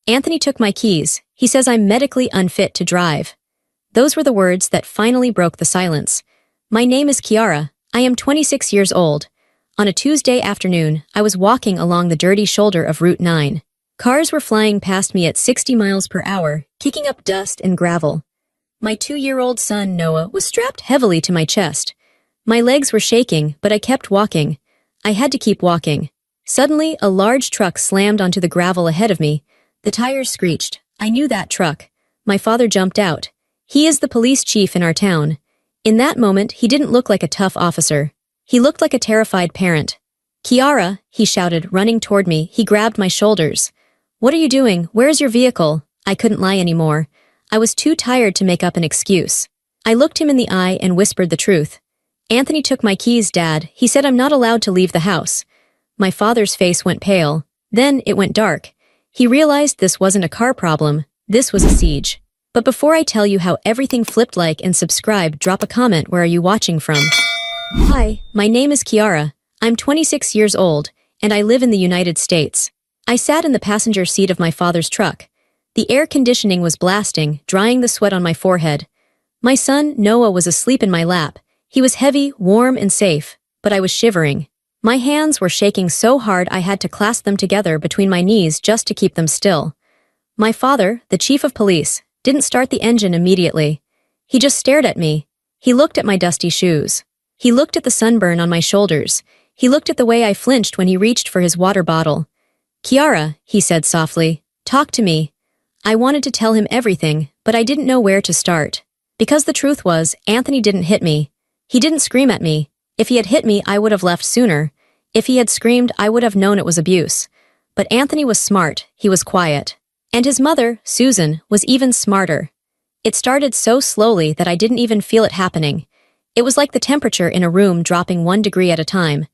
Anthony took my keys. He says I'm medically unfit to drive. Those were the words that finally broke the silence. My name is Kiara. I am 26 years old. On a Tuesday afternoon, I was walking along the dirty shoulder of Route 9. Cars were flying past me at 60 miles per hour, kicking up dust and gravel. My 2-year-old son, Noah, was strapped heavily to my chest. My legs were shaking, but I kept walking. I had to keep walking. Suddenly, a large truck slammed onto the gravel ahead of me. The tires screeched. I knew that truck. My father jumped out. He is the police chief in our town. In that moment, he didn't look like a tough officer. He looked like a terrified parent. Kiara, he shouted, running toward me. He grabbed my shoulders. What are you doing? Where's your vehicle? I couldn't lie anymore. I was too tired to make up an excuse. I looked him in the eye and whispered the truth. Anthony took my keys, Dad. He said I'm not allowed to leave the house. My father's face went pale. Then it went dark. He realized this wasn't a car problem. This was a siege. But before I tell you how everything flipped, like and subscribe, drop a comment. Where are you watching from? Hi, my name is Kiara. I'm 26 years old, and I live in the United States. I sat in the passenger seat of my father's truck. The air conditioning was blasting, drying the sweat on my forehead. My son, Noah, was asleep in my lap. He was heavy, warm, and safe, but I was shivering. My hands were shaking so hard I had to clasp them together between my knees just to keep them still. My father, the chief of police, didn't start the engine immediately. He just stared at me. He looked at my dusty shoes. He looked at the sunburn on my shoulders. He looked at the way I flinched when he reached for his water bottle. Kiara, he said softly, talk to me. I wanted to tell him everything, but I didn't know where to start. Because the truth was, Anthony didn't hit me. He didn't scream at me. If he had hit me, I would have left sooner. If he had screamed, I would have known it was abuse. But Anthony was smart. He was quiet. And his mother, Susan, was even smarter. It started so slowly that I didn't even feel it happening. It was like the temperature in a room dropping 1 degree at a time.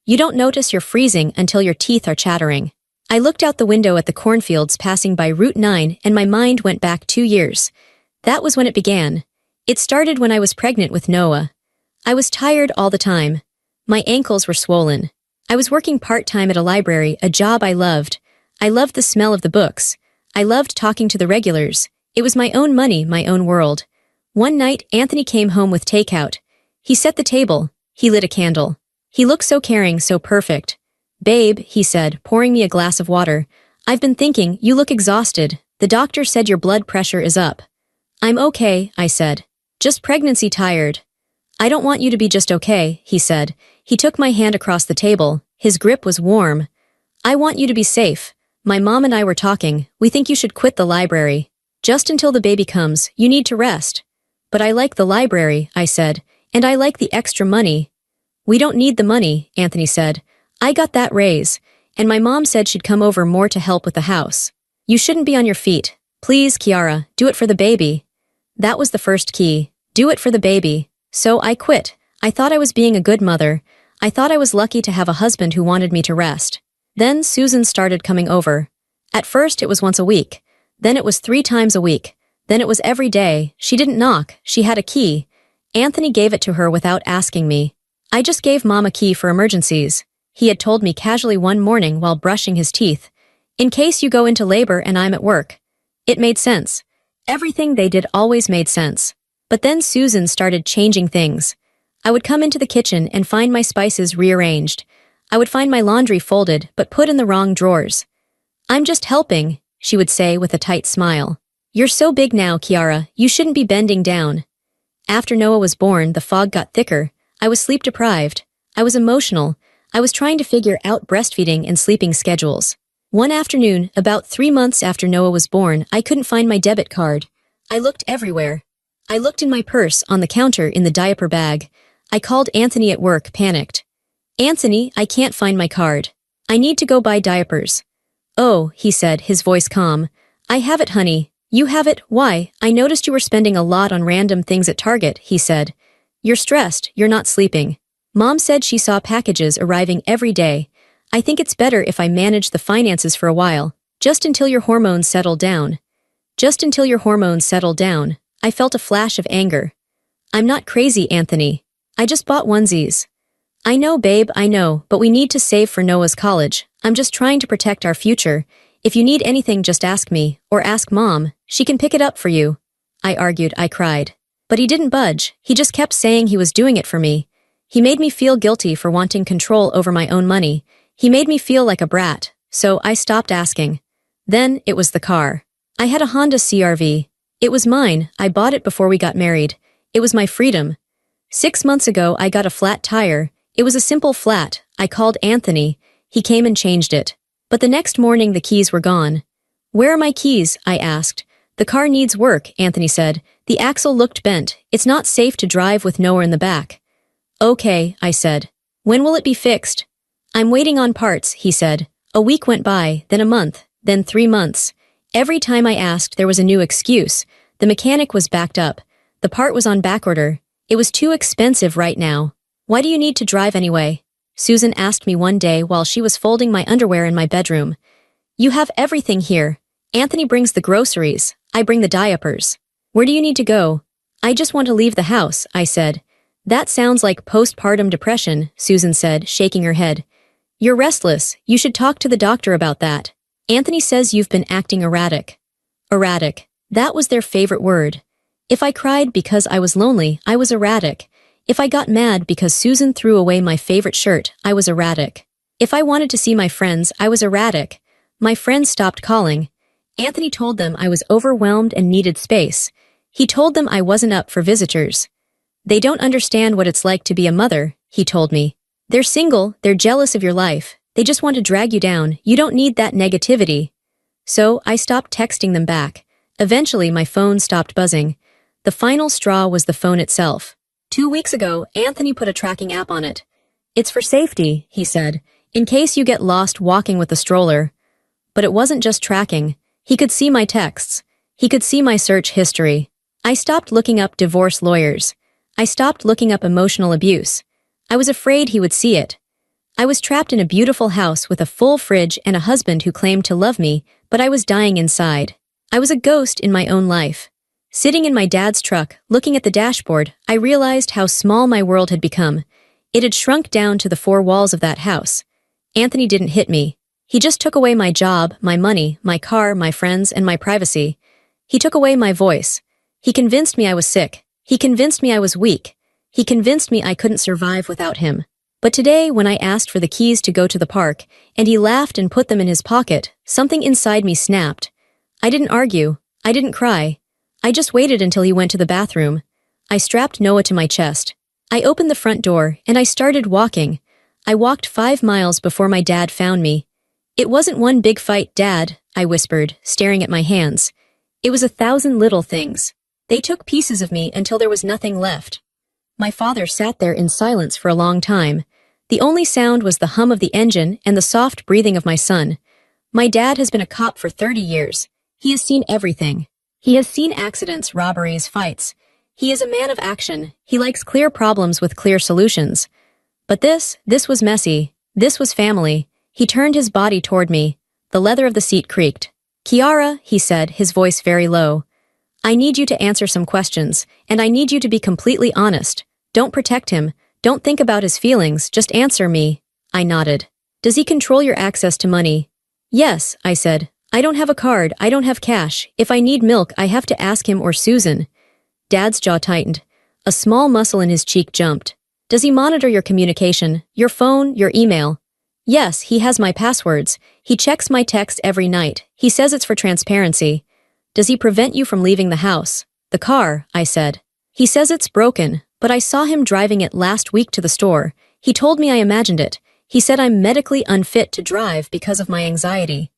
You don't notice you're freezing until your teeth are chattering. I looked out the window at the cornfields passing by Route 9 and my mind went back 2 years. That was when it began. It started when I was pregnant with Noah. I was tired all the time. My ankles were swollen. I was working part-time at a library, a job I loved. I loved the smell of the books. I loved talking to the regulars. It was my own money, my own world. One night, Anthony came home with takeout. He set the table. He lit a candle. He looked so caring, so perfect. Babe, he said, pouring me a glass of water. I've been thinking, you look exhausted. The doctor said your blood pressure is up. I'm okay, I said. Just pregnancy tired. I don't want you to be just okay, he said. He took my hand across the table. His grip was warm. I want you to be safe. My mom and I were talking. We think you should quit the library. Just until the baby comes, you need to rest. But I like the library, I said, and I like the extra money. We don't need the money, Anthony said. I got that raise, and my mom said she'd come over more to help with the house. You shouldn't be on your feet. Please, Kiara, do it for the baby. That was the first key. Do it for the baby. So I quit. I thought I was being a good mother. I thought I was lucky to have a husband who wanted me to rest. Then Susan started coming over. At first it was once a week. Then it was 3 times a week. Then it was every day. She didn't knock. She had a key. Anthony gave it to her without asking me. I just gave Mom a key for emergencies. He had told me casually one morning while brushing his teeth. In case you go into labor and I'm at work. It made sense. Everything they did always made sense. But then Susan started changing things. I would come into the kitchen and find my spices rearranged. I would find my laundry folded but put in the wrong drawers. I'm just helping, she would say with a tight smile. You're so big now, Kiara, you shouldn't be bending down. After Noah was born, the fog got thicker. I was sleep deprived. I was emotional. I was trying to figure out breastfeeding and sleeping schedules. One afternoon, about 3 months after Noah was born, I couldn't find my debit card. I looked everywhere. I looked in my purse, on the counter, in the diaper bag. I called Anthony at work, panicked. Anthony, I can't find my card. I need to go buy diapers. Oh, he said, his voice calm. I have it, honey. You have it? Why? I noticed you were spending a lot on random things at Target, he said. You're stressed, you're not sleeping. Mom said she saw packages arriving every day. I think it's better if I manage the finances for a while, just until your hormones settle down. Just until your hormones settle down. I felt a flash of anger. I'm not crazy, Anthony. I just bought onesies. I know, babe, I know, but we need to save for Noah's college. I'm just trying to protect our future. If you need anything, just ask me, or ask Mom. She can pick it up for you. I argued, I cried. But he didn't budge. He just kept saying he was doing it for me. He made me feel guilty for wanting control over my own money. He made me feel like a brat, so I stopped asking. Then it was the car. I had a Honda CR-V. It was mine. I bought it before we got married. It was my freedom. 6 months ago, I got a flat tire. It was a simple flat. I called Anthony. He came and changed it. But the next morning, the keys were gone. Where are my keys? I asked. The car needs work, Anthony said. The axle looked bent. It's not safe to drive with nowhere in the back. Okay, I said. When will it be fixed? I'm waiting on parts, he said. A week went by, then a month, then 3 months. Every time I asked, there was a new excuse. The mechanic was backed up. The part was on backorder. It was too expensive right now. Why do you need to drive anyway? Susan asked me one day while she was folding my underwear in my bedroom. You have everything here. Anthony brings the groceries. I bring the diapers. Where do you need to go? I just want to leave the house, I said. That sounds like postpartum depression, Susan said, shaking her head. You're restless. You should talk to the doctor about that. Anthony says you've been acting erratic. Erratic. That was their favorite word. If I cried because I was lonely, I was erratic. If I got mad because Susan threw away my favorite shirt, I was erratic. If I wanted to see my friends, I was erratic. My friends stopped calling. Anthony told them I was overwhelmed and needed space. He told them I wasn't up for visitors. They don't understand what it's like to be a mother, he told me. They're single, they're jealous of your life. They just want to drag you down. You don't need that negativity. So I stopped texting them back. Eventually, my phone stopped buzzing. The final straw was the phone itself. 2 weeks ago, Anthony put a tracking app on it. It's for safety, he said, in case you get lost walking with a stroller. But it wasn't just tracking. He could see my texts. He could see my search history. I stopped looking up divorce lawyers. I stopped looking up emotional abuse. I was afraid he would see it. I was trapped in a beautiful house with a full fridge and a husband who claimed to love me, but I was dying inside. I was a ghost in my own life. Sitting in my dad's truck, looking at the dashboard, I realized how small my world had become. It had shrunk down to the 4 walls of that house. Anthony didn't hit me. He just took away my job, my money, my car, my friends, and my privacy. He took away my voice. He convinced me I was sick. He convinced me I was weak. He convinced me I couldn't survive without him. But today, when I asked for the keys to go to the park, and he laughed and put them in his pocket, something inside me snapped. I didn't argue. I didn't cry. I just waited until he went to the bathroom. I strapped Noah to my chest. I opened the front door, and I started walking. I walked 5 miles before my dad found me. It wasn't one big fight, Dad, I whispered, staring at my hands. It was 1,000 little things. They took pieces of me until there was nothing left. My father sat there in silence for a long time. The only sound was the hum of the engine and the soft breathing of my son. My dad has been a cop for 30 years. He has seen everything. He has seen accidents, robberies, fights. He is a man of action. He likes clear problems with clear solutions. But this was messy. This was family. He turned his body toward me. The leather of the seat creaked. Kiara, he said, his voice very low. I need you to answer some questions, and I need you to be completely honest. Don't protect him. Don't think about his feelings. Just answer me. I nodded. Does he control your access to money? Yes, I said. I don't have a card. I don't have cash. If I need milk, I have to ask him or Susan. Dad's jaw tightened. A small muscle in his cheek jumped. Does he monitor your communication? Your phone? Your email? Yes, he has my passwords. He checks my text every night. He says it's for transparency. Does he prevent you from leaving the house? The car, I said. He says it's broken, but I saw him driving it last week to the store. He told me I imagined it. He said I'm medically unfit to drive because of my anxiety.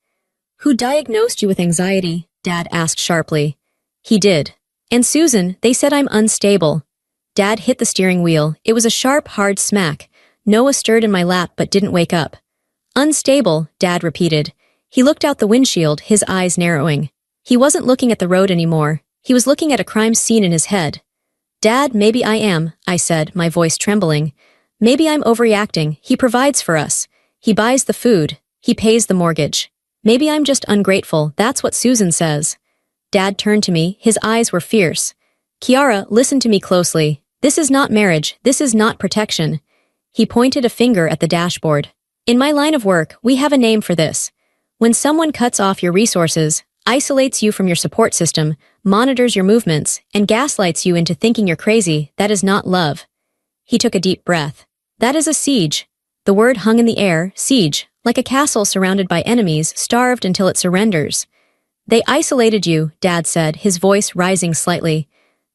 Who diagnosed you with anxiety? Dad asked sharply. He did. And Susan, they said I'm unstable. Dad hit the steering wheel. It was a sharp, hard smack. Noah stirred in my lap but didn't wake up. Unstable, Dad repeated. He looked out the windshield, his eyes narrowing. He wasn't looking at the road anymore. He was looking at a crime scene in his head. Dad, maybe I am, I said, my voice trembling. Maybe I'm overreacting. He provides for us. He buys the food. He pays the mortgage. Maybe I'm just ungrateful. That's what Susan says. Dad turned to me. His eyes were fierce. Kiara, listen to me closely. This is not marriage. This is not protection. He pointed a finger at the dashboard. In my line of work, we have a name for this. When someone cuts off your resources, isolates you from your support system, monitors your movements, and gaslights you into thinking you're crazy, that is not love. He took a deep breath. That is a siege. The word hung in the air, siege, like a castle surrounded by enemies, starved until it surrenders. They isolated you, Dad said, his voice rising slightly.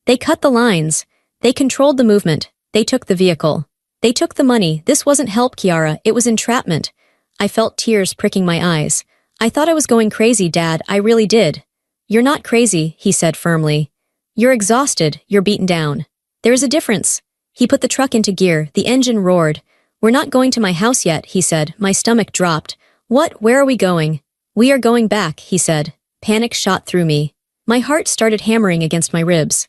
They cut the lines. They controlled the movement. They took the vehicle. They took the money. This wasn't help, Kiara, it was entrapment. I felt tears pricking my eyes. I thought I was going crazy, Dad, I really did. You're not crazy, he said firmly. You're exhausted, you're beaten down. There is a difference. He put the truck into gear, the engine roared. We're not going to my house yet, he said. My stomach dropped. What, where are we going? We are going back, he said. Panic shot through me. My heart started hammering against my ribs.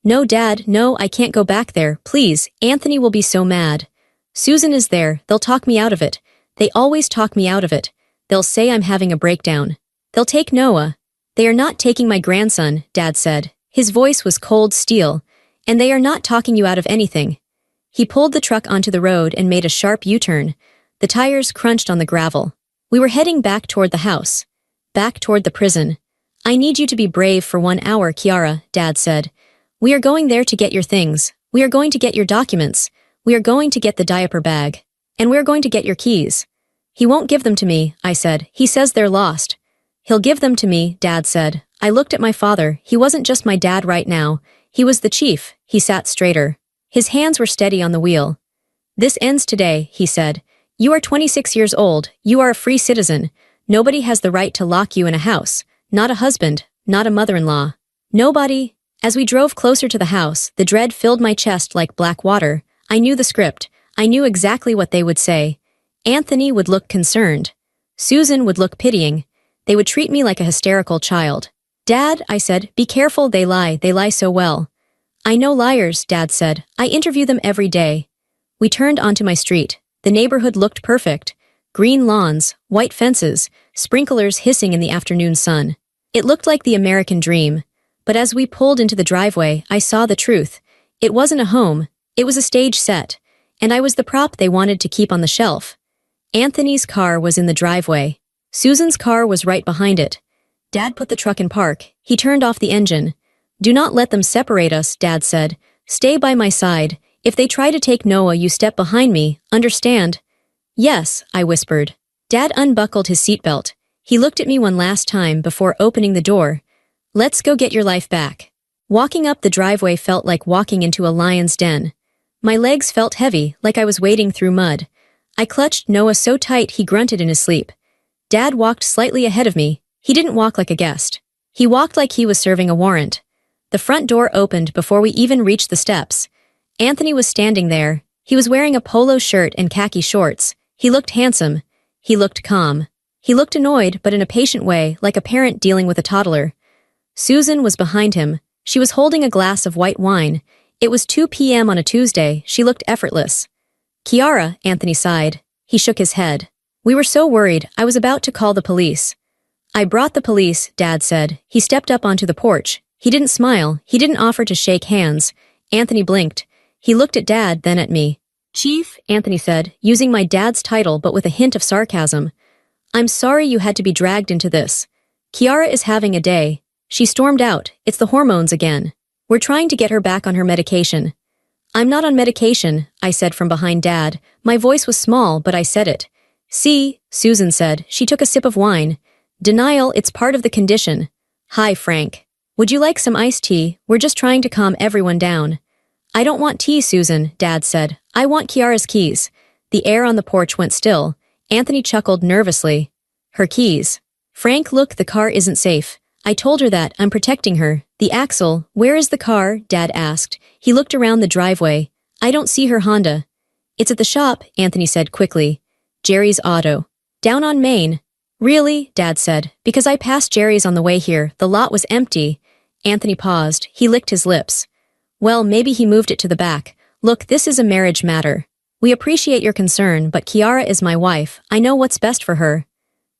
No, Dad, no, I can't go back there, please, Anthony will be so mad. Susan is there, they'll talk me out of it. They always talk me out of it. They'll say I'm having a breakdown. They'll take Noah. They are not taking my grandson, Dad said. His voice was cold steel. And they are not talking you out of anything. He pulled the truck onto the road and made a sharp U-turn. The tires crunched on the gravel. We were heading back toward the house. Back toward the prison. I need you to be brave for 1 hour, Kiara, Dad said. We are going there to get your things. We are going to get your documents. We are going to get the diaper bag. And we are going to get your keys. He won't give them to me, I said. He says they're lost. He'll give them to me, Dad said. I looked at my father. He wasn't just my dad right now. He was the chief. He sat straighter. His hands were steady on the wheel. This ends today, he said. You are 26 years old. You are a free citizen. Nobody has the right to lock you in a house. Not a husband. Not a mother-in-law. Nobody. As we drove closer to the house, the dread filled my chest like black water. I knew the script. I knew exactly what they would say. Anthony would look concerned. Susan would look pitying. They would treat me like a hysterical child. Dad, I said, be careful, they lie so well. I know liars, Dad said. I interview them every day. We turned onto my street. The neighborhood looked perfect. Green lawns, white fences, sprinklers hissing in the afternoon sun. It looked like the American dream. But as we pulled into the driveway, I saw the truth. It wasn't a home. It was a stage set. And I was the prop they wanted to keep on the shelf. Anthony's car was in the driveway. Susan's car was right behind it. Dad put the truck in park. He turned off the engine. Do not let them separate us, Dad said. Stay by my side. If they try to take Noah, you step behind me, understand? Yes, I whispered. Dad unbuckled his seatbelt. He looked at me one last time before opening the door. Let's go get your life back. Walking up the driveway felt like walking into a lion's den. My legs felt heavy, like I was wading through mud. I clutched Noah so tight he grunted in his sleep. Dad walked slightly ahead of me. He didn't walk like a guest. He walked like he was serving a warrant. The front door opened before we even reached the steps. Anthony was standing there. He was wearing a polo shirt and khaki shorts. He looked handsome. He looked calm. He looked annoyed, but in a patient way, like a parent dealing with a toddler. Susan was behind him. She was holding a glass of white wine. It was 2 p.m. on a Tuesday. She looked effortless. Kiara, Anthony sighed. He shook his head. We were so worried, I was about to call the police. I brought the police, Dad said. He stepped up onto the porch. He didn't smile. He didn't offer to shake hands. Anthony blinked. He looked at Dad, then at me. Chief, Anthony said, using my dad's title but with a hint of sarcasm. I'm sorry you had to be dragged into this. Kiara is having a day. She stormed out. It's the hormones again. We're trying to get her back on her medication. I'm not on medication, I said from behind Dad. My voice was small, but I said it. See, Susan said. She took a sip of wine. Denial, it's part of the condition. Hi, Frank. Would you like some iced tea? We're just trying to calm everyone down. I don't want tea, Susan, Dad said. I want Kiara's keys. The air on the porch went still. Anthony chuckled nervously. Her keys. Frank, look, the car isn't safe. I told her that. I'm protecting her. The axle. Where is the car? Dad asked. He looked around the driveway. I don't see her Honda. It's at the shop, Anthony said quickly. Jerry's auto. Down on Main. Really? Dad said. Because I passed Jerry's on the way here. The lot was empty. Anthony paused. He licked his lips. Well, maybe he moved it to the back. Look, this is a marriage matter. We appreciate your concern, but Kiara is my wife. I know what's best for her.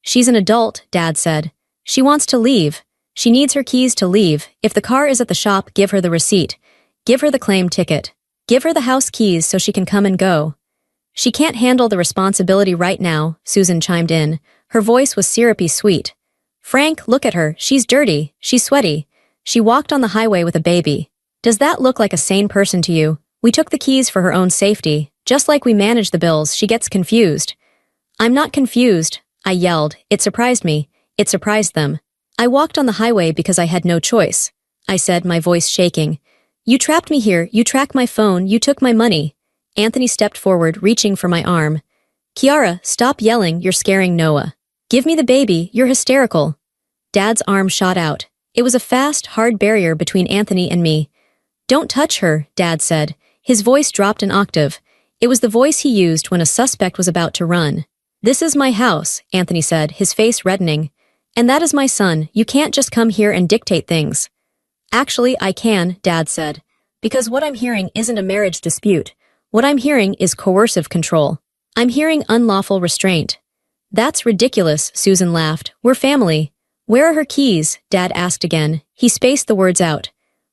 She's an adult, Dad said. She wants to leave. She needs her keys to leave. If the car is at the shop, give her the receipt. Give her the claim ticket. Give her the house keys so she can come and go. She can't handle the responsibility right now, Susan chimed in. Her voice was syrupy sweet. Frank, look at her, she's dirty, she's sweaty. She walked on the highway with a baby. Does that look like a sane person to you? We took the keys for her own safety. Just like we manage the bills, she gets confused. I'm not confused, I yelled. It surprised me. It surprised them. I walked on the highway because I had no choice, I said, my voice shaking. You trapped me here, you tracked my phone, you took my money. Anthony stepped forward, reaching for my arm. Kiara, stop yelling, you're scaring Noah. Give me the baby, you're hysterical. Dad's arm shot out. It was a fast, hard barrier between Anthony and me. Don't touch her, Dad said. His voice dropped an octave. It was the voice he used when a suspect was about to run. This is my house, Anthony said, his face reddening. And that is my son, you can't just come here and dictate things. Actually, I can, Dad said. Because what I'm hearing isn't a marriage dispute. What I'm hearing is coercive control. I'm hearing unlawful restraint. That's ridiculous, Susan laughed. We're family. Where are her keys? Dad asked again. He spaced the words out.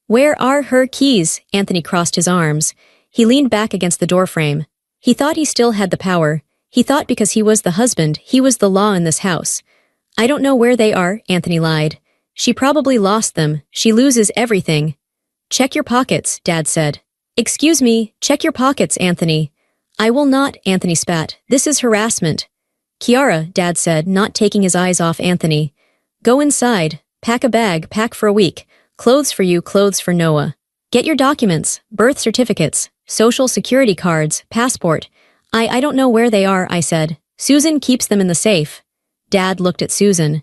Where are her keys? Anthony crossed his arms. He leaned back against the doorframe. He thought he still had the power. He thought because he was the husband, he was the law in this house. I don't know where they are, Anthony lied. She probably lost them. She loses everything. Check your pockets, Dad said. Excuse me, check your pockets, Anthony. I will not, Anthony spat. This is harassment. Kiara, Dad said, not taking his eyes off Anthony. Go inside. Pack a bag, pack for a week. Clothes for you, clothes for Noah. Get your documents, birth certificates, social security cards, passport. I don't know where they are, I said. Susan keeps them in the safe. Dad looked at Susan.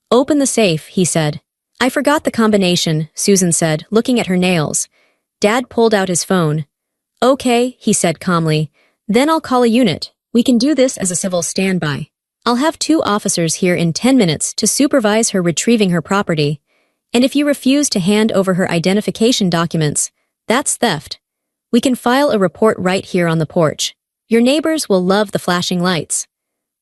Open the safe, he said. I forgot the combination, Susan said, looking at her nails. Dad pulled out his phone. Okay, he said calmly. Then I'll call a unit. We can do this as a civil standby. I'll have 2 officers here in 10 minutes to supervise her retrieving her property. And if you refuse to hand over her identification documents, that's theft. We can file a report right here on the porch. Your neighbors will love the flashing lights.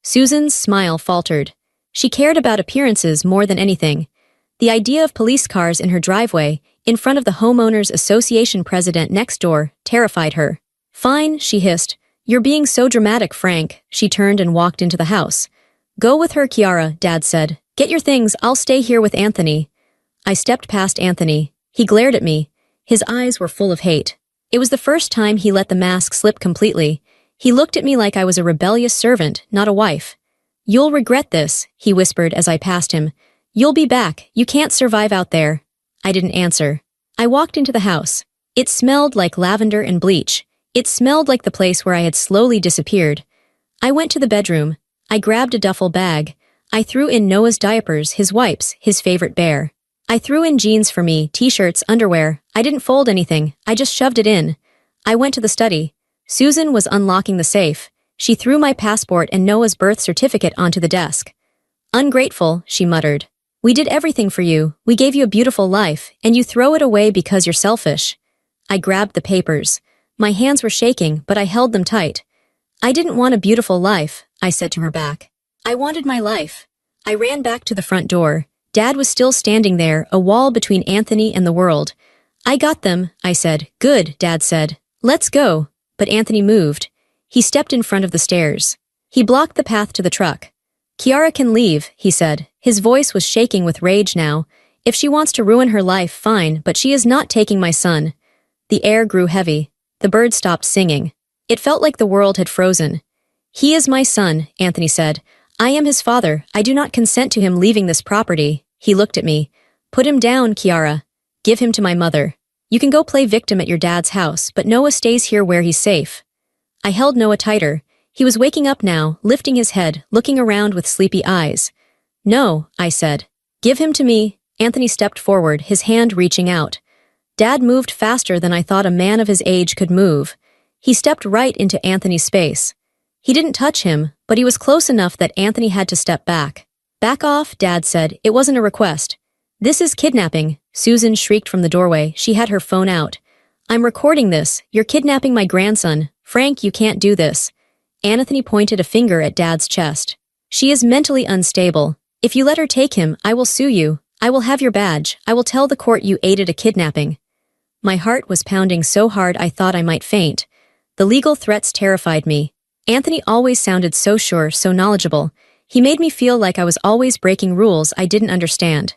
Susan's smile faltered. She cared about appearances more than anything. The idea of police cars in her driveway, in front of the homeowners association president next door, terrified her. Fine, she hissed. You're being so dramatic, Frank. She turned and walked into the house. Go with her, Kiara, Dad said. Get your things, I'll stay here with Anthony. I stepped past Anthony. He glared at me. His eyes were full of hate. It was the first time he let the mask slip completely. He looked at me like I was a rebellious servant, not a wife. You'll regret this, he whispered as I passed him. You'll be back, you can't survive out there. I didn't answer. I walked into the house. It smelled like lavender and bleach. It smelled like the place where I had slowly disappeared. I went to the bedroom. I grabbed a duffel bag. I threw in Noah's diapers, his wipes, his favorite bear. I threw in jeans for me, t-shirts, underwear. I didn't fold anything, I just shoved it in. I went to the study. Susan was unlocking the safe. She threw my passport and Noah's birth certificate onto the desk. Ungrateful, she muttered. We did everything for you, we gave you a beautiful life, and you throw it away because you're selfish. I grabbed the papers. My hands were shaking, but I held them tight. I didn't want a beautiful life, I said to her back. I wanted my life. I ran back to the front door. Dad was still standing there, a wall between Anthony and the world. I got them, I said. Good, Dad said. Let's go. But Anthony moved. He stepped in front of the stairs. He blocked the path to the truck. Kiara can leave, he said. His voice was shaking with rage now. If she wants to ruin her life, fine, but she is not taking my son. The air grew heavy. The birds stopped singing. It felt like the world had frozen. He is my son, Anthony said. I am his father. I do not consent to him leaving this property. He looked at me. Put him down, Kiara. Give him to my mother. You can go play victim at your dad's house, but Noah stays here where he's safe. I held Noah tighter. He was waking up now, lifting his head, looking around with sleepy eyes. No, I said. Give him to me. Anthony stepped forward, his hand reaching out. Dad moved faster than I thought a man of his age could move. He stepped right into Anthony's space. He didn't touch him, but he was close enough that Anthony had to step back. Back off, Dad said. It wasn't a request. This is kidnapping, Susan shrieked from the doorway. She had her phone out. I'm recording this. You're kidnapping my grandson. Frank, you can't do this. Anthony pointed a finger at Dad's chest. She is mentally unstable. If you let her take him, I will sue you. I will have your badge. I will tell the court you aided a kidnapping. My heart was pounding so hard I thought I might faint. The legal threats terrified me. Anthony always sounded so sure, so knowledgeable. He made me feel like I was always breaking rules I didn't understand.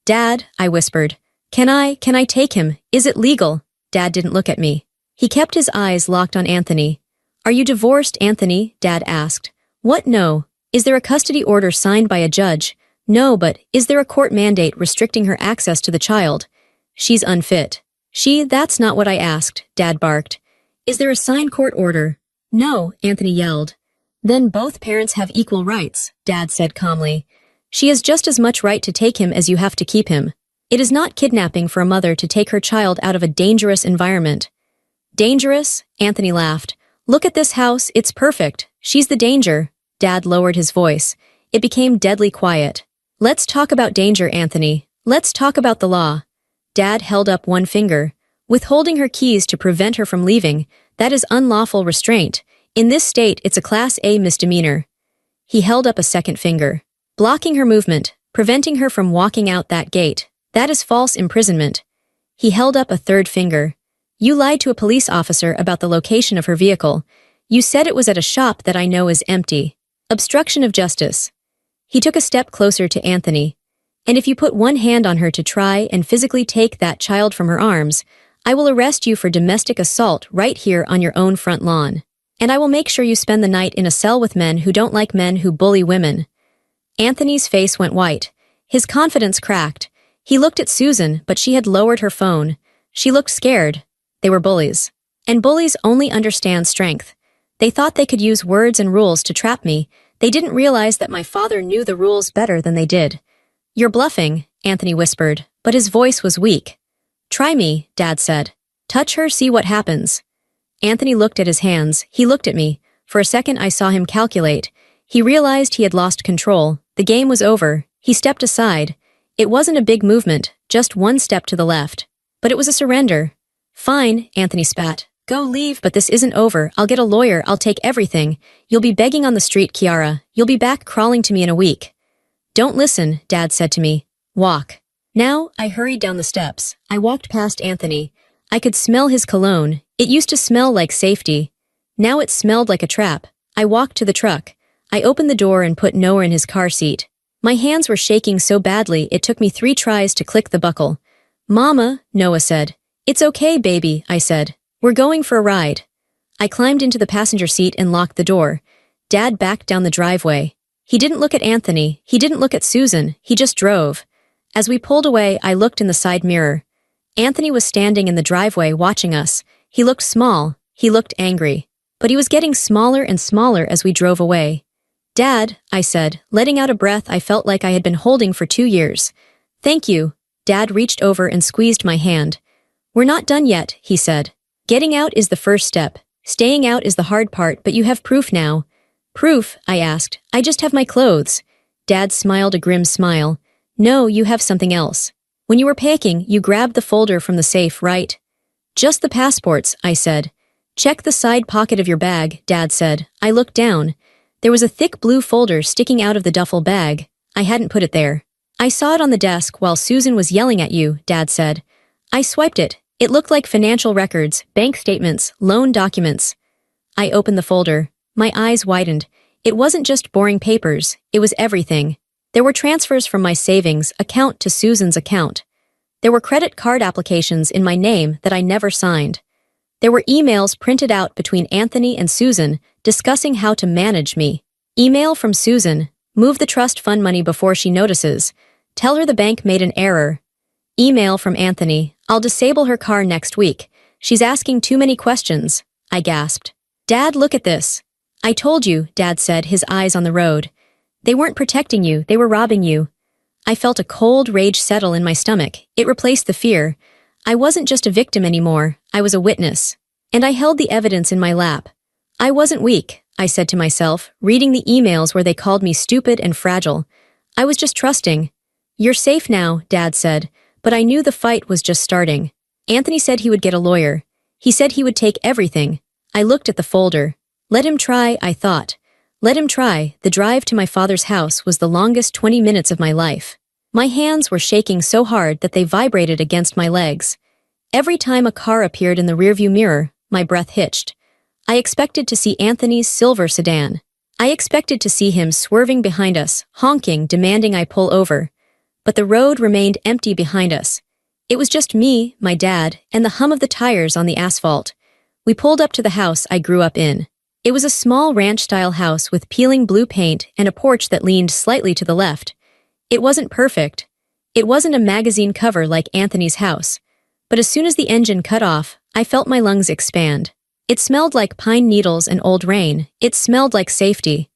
Dad, I whispered. Can I take him? Is it legal? Dad didn't look at me. He kept his eyes locked on Anthony. Are you divorced, Anthony? Dad asked. What? No. Is there a custody order signed by a judge? No, but is there a court mandate restricting her access to the child? She's unfit. That's not what I asked, Dad barked. Is there a signed court order? No, Anthony yelled. Then both parents have equal rights, Dad said calmly. She has just as much right to take him as you have to keep him. It is not kidnapping for a mother to take her child out of a dangerous environment. Dangerous? Anthony laughed. Look at this house, it's perfect. She's the danger. Dad lowered his voice. It became deadly quiet. Let's talk about danger, Anthony. Let's talk about the law. Dad held up one finger. Withholding her keys to prevent her from leaving, that is unlawful restraint. In this state, it's a Class A misdemeanor. He held up a second finger. Blocking her movement, preventing her from walking out that gate, that is false imprisonment. He held up a third finger. You lied to a police officer about the location of her vehicle. You said it was at a shop that I know is empty. Obstruction of justice. He took a step closer to Anthony. And if you put one hand on her to try and physically take that child from her arms, I will arrest you for domestic assault right here on your own front lawn. And I will make sure you spend the night in a cell with men who don't like men who bully women. Anthony's face went white. His confidence cracked. He looked at Susan, but she had lowered her phone. She looked scared. They were bullies. And bullies only understand strength. They thought they could use words and rules to trap me. They didn't realize that my father knew the rules better than they did. You're bluffing, Anthony whispered, but his voice was weak. Try me, Dad said. Touch her, see what happens. Anthony looked at his hands. He looked at me. For a second I saw him calculate. He realized he had lost control. The game was over. He stepped aside. It wasn't a big movement, just one step to the left. But it was a surrender. Fine, Anthony spat. Go leave, but this isn't over. I'll get a lawyer, I'll take everything. You'll be begging on the street, Kiara. You'll be back crawling to me in a week. Don't listen, Dad said to me. Walk. Now, I hurried down the steps. I walked past Anthony. I could smell his cologne. It used to smell like safety. Now it smelled like a trap. I walked to the truck. I opened the door and put Noah in his car seat. My hands were shaking so badly it took me 3 tries to click the buckle. Mama, Noah said. It's okay, baby, I said. We're going for a ride. I climbed into the passenger seat and locked the door. Dad backed down the driveway. He didn't look at Anthony. He didn't look at Susan. He just drove. As we pulled away, I looked in the side mirror. Anthony was standing in the driveway watching us. He looked small. He looked angry. But he was getting smaller and smaller as we drove away. Dad, I said, letting out a breath I felt like I had been holding for 2 years. Thank you. Dad reached over and squeezed my hand. We're not done yet, he said. Getting out is the first step. Staying out is the hard part, but you have proof now. Proof? I asked. I just have my clothes. Dad smiled a grim smile. No, you have something else. When you were packing, you grabbed the folder from the safe, right? Just the passports, I said. Check the side pocket of your bag, Dad said. I looked down. There was a thick blue folder sticking out of the duffel bag. I hadn't put it there. I saw it on the desk while Susan was yelling at you, Dad said. I swiped it. It looked like financial records, bank statements, loan documents. I opened the folder. My eyes widened. It wasn't just boring papers. It was everything. There were transfers from my savings account to Susan's account. There were credit card applications in my name that I never signed. There were emails printed out between Anthony and Susan discussing how to manage me. Email from Susan. Move the trust fund money before she notices. Tell her the bank made an error. Email from Anthony. I'll disable her car next week. She's asking too many questions. I gasped. Dad, look at this. I told you, Dad said, his eyes on the road. They weren't protecting you, they were robbing you. I felt a cold rage settle in my stomach. It replaced the fear. I wasn't just a victim anymore, I was a witness. And I held the evidence in my lap. I wasn't weak, I said to myself, reading the emails where they called me stupid and fragile. I was just trusting. You're safe now, Dad said, but I knew the fight was just starting. Anthony said he would get a lawyer. He said he would take everything. I looked at the folder. Let him try, I thought. Let him try. The drive to my father's house was the longest 20 minutes of my life. My hands were shaking so hard that they vibrated against my legs. Every time a car appeared in the rearview mirror, my breath hitched. I expected to see Anthony's silver sedan. I expected to see him swerving behind us, honking, demanding I pull over. But the road remained empty behind us. It was just me, my dad, and the hum of the tires on the asphalt. We pulled up to the house I grew up in. It was a small ranch-style house with peeling blue paint and a porch that leaned slightly to the left. It wasn't perfect. It wasn't a magazine cover like Anthony's house. But as soon as the engine cut off, I felt my lungs expand. It smelled like pine needles and old rain. It smelled like safety.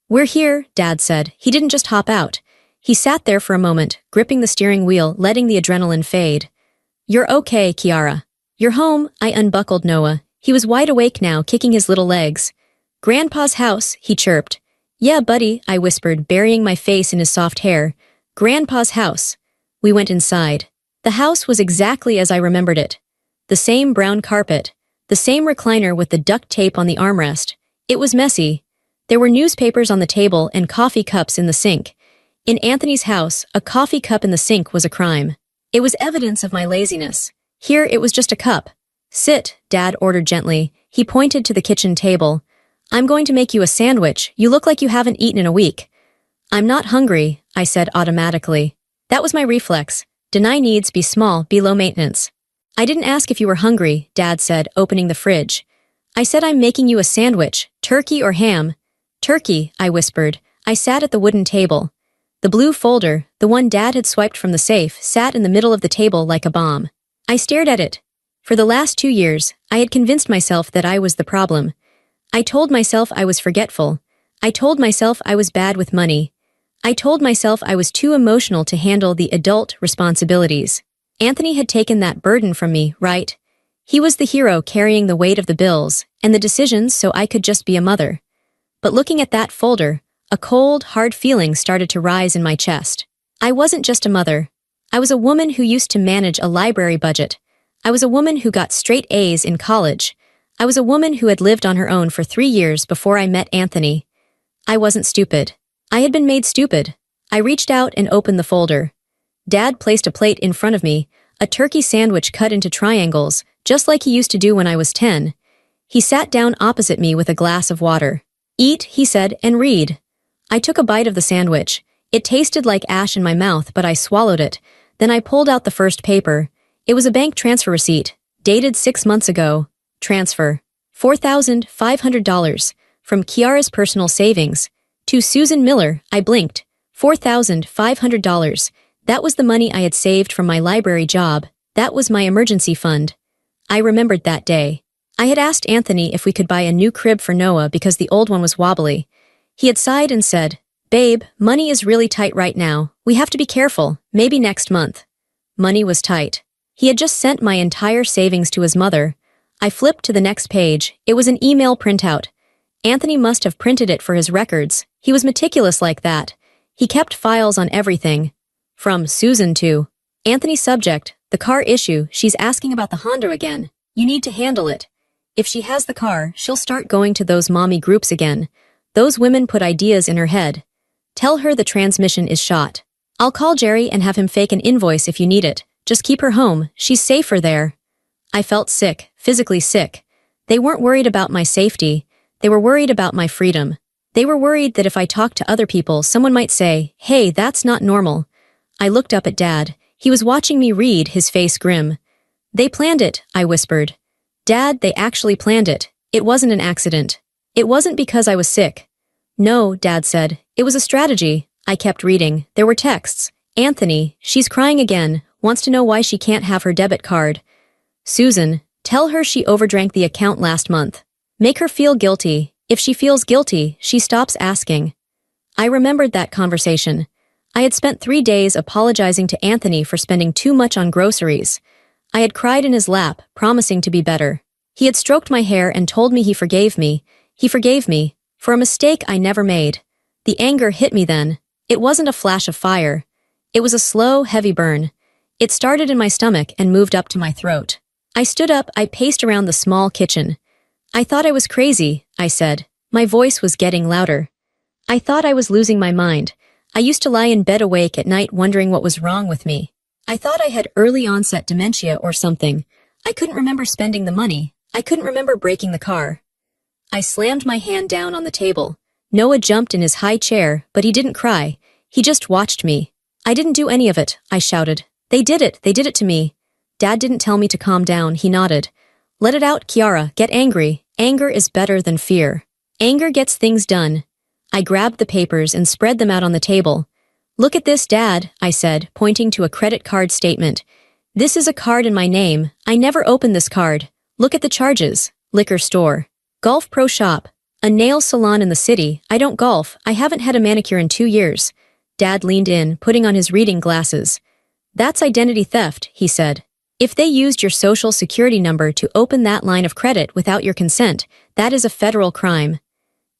"We're here," Dad said. He didn't just hop out. He sat there for a moment, gripping the steering wheel, letting the adrenaline fade. "You're okay, Kiara. You're home," I unbuckled Noah. He was wide awake now, kicking his little legs. "Grandpa's house," he chirped. "Yeah, buddy," I whispered, burying my face in his soft hair. "Grandpa's house." We went inside. The house was exactly as I remembered it. The same brown carpet. The same recliner with the duct tape on the armrest. It was messy. There were newspapers on the table and coffee cups in the sink. In Anthony's house, a coffee cup in the sink was a crime. It was evidence of my laziness. Here it was just a cup. "Sit," Dad ordered gently. He pointed to the kitchen table. "I'm going to make you a sandwich. You look like you haven't eaten in a week." "I'm not hungry," I said automatically. That was my reflex. Deny needs, be small, be low maintenance. "I didn't ask if you were hungry," Dad said, opening the fridge. "I said I'm making you a sandwich, turkey or ham." "Turkey," I whispered. I sat at the wooden table. The blue folder, the one Dad had swiped from the safe, sat in the middle of the table like a bomb. I stared at it. For the last 2 years, I had convinced myself that I was the problem. I told myself I was forgetful. I told myself I was bad with money. I told myself I was too emotional to handle the adult responsibilities. Anthony had taken that burden from me, right? He was the hero carrying the weight of the bills and the decisions so I could just be a mother. But looking at that folder, a cold, hard feeling started to rise in my chest. I wasn't just a mother. I was a woman who used to manage a library budget. I was a woman who got straight A's in college. I was a woman who had lived on her own for 3 years before I met Anthony. I wasn't stupid. I had been made stupid. I reached out and opened the folder. Dad placed a plate in front of me, a turkey sandwich cut into triangles, just like he used to do when I was 10. He sat down opposite me with a glass of water. "Eat," he said, "and read." I took a bite of the sandwich. It tasted like ash in my mouth, but I swallowed it. Then I pulled out the first paper. It was a bank transfer receipt, dated 6 months ago. Transfer. $4,500. From Kiara's personal savings. To Susan Miller, I blinked. $4,500. That was the money I had saved from my library job. That was my emergency fund. I remembered that day. I had asked Anthony if we could buy a new crib for Noah because the old one was wobbly. He had sighed and said, "Babe, money is really tight right now. We have to be careful. Maybe next month." Money was tight. He had just sent my entire savings to his mother. I flipped to the next page. It was an email printout. Anthony must have printed it for his records. He was meticulous like that. He kept files on everything. From Susan to Anthony subject, the car issue, she's asking about the Honda again. You need to handle it. If she has the car, she'll start going to those mommy groups again. Those women put ideas in her head. Tell her the transmission is shot. I'll call Jerry and have him fake an invoice if you need it. Just keep her home. She's safer there. I felt sick, physically sick. They weren't worried about my safety. They were worried about my freedom. They were worried that if I talked to other people, someone might say, "Hey, that's not normal." I looked up at Dad. He was watching me read, his face grim. "They planned it," I whispered. "Dad, they actually planned it. It wasn't an accident. It wasn't because I was sick." "No," Dad said. "It was a strategy." I kept reading. There were texts. "Anthony, she's crying again, wants to know why she can't have her debit card." "Susan, tell her she overdrank the account last month. Make her feel guilty. If she feels guilty, she stops asking." I remembered that conversation. I had spent 3 days apologizing to Anthony for spending too much on groceries. I had cried in his lap, promising to be better. He had stroked my hair and told me he forgave me. He forgave me for a mistake I never made. The anger hit me then. It wasn't a flash of fire. It was a slow, heavy burn. It started in my stomach and moved up to my throat. I stood up, I paced around the small kitchen. "I thought I was crazy," I said. My voice was getting louder. "I thought I was losing my mind. I used to lie in bed awake at night wondering what was wrong with me. I thought I had early onset dementia or something. I couldn't remember spending the money. I couldn't remember breaking the car." I slammed my hand down on the table. Noah jumped in his high chair, but he didn't cry. He just watched me. I didn't do any of it, I shouted. They did it to me. Dad didn't tell me to calm down, he nodded. Let it out, Kiara, get angry. Anger is better than fear. Anger gets things done. I grabbed the papers and spread them out on the table. Look at this, Dad, I said, pointing to a credit card statement. This is a card in my name. I never opened this card. Look at the charges. Liquor store. Golf Pro Shop. A nail salon in the city. I don't golf. I haven't had a manicure in 2 years. Dad leaned in, putting on his reading glasses. That's identity theft, he said. If they used your social security number to open that line of credit without your consent, that is a federal crime.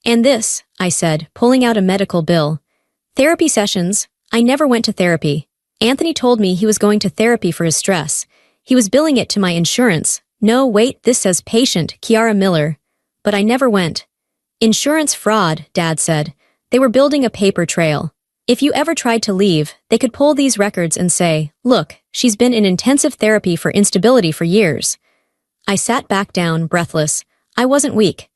And this, I said, pulling out a medical bill. Therapy sessions. I never went to therapy. Anthony told me he was going to therapy for his stress. He was billing it to my insurance. No, wait, this says patient, Kiara Miller. But I never went. Insurance fraud, Dad said. They were building a paper trail. If you ever tried to leave, they could pull these records and say, look, she's been in intensive therapy for instability for years. I sat back down, breathless. I wasn't weak.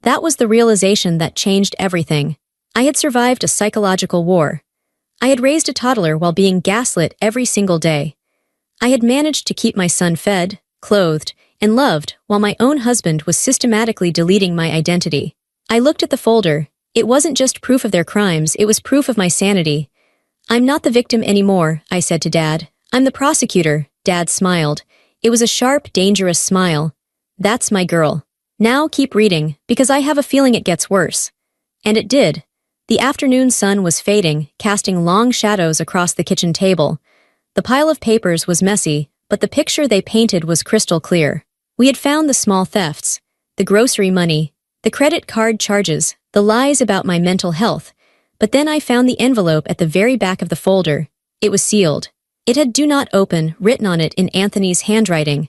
That was the realization that changed everything. I had survived a psychological war. I had raised a toddler while being gaslit every single day. I had managed to keep my son fed, clothed, and loved while my own husband was systematically deleting my identity. I looked at the folder. It wasn't just proof of their crimes, it was proof of my sanity. I'm not the victim anymore, I said to Dad. I'm the prosecutor, Dad smiled. It was a sharp, dangerous smile. That's my girl. Now keep reading, because I have a feeling it gets worse. And it did. The afternoon sun was fading, casting long shadows across the kitchen table. The pile of papers was messy, but the picture they painted was crystal clear. We had found the small thefts, the grocery money, the credit card charges, the lies about my mental health. But then I found the envelope at the very back of the folder. It was sealed. It had "Do Not Open" written on it in Anthony's handwriting.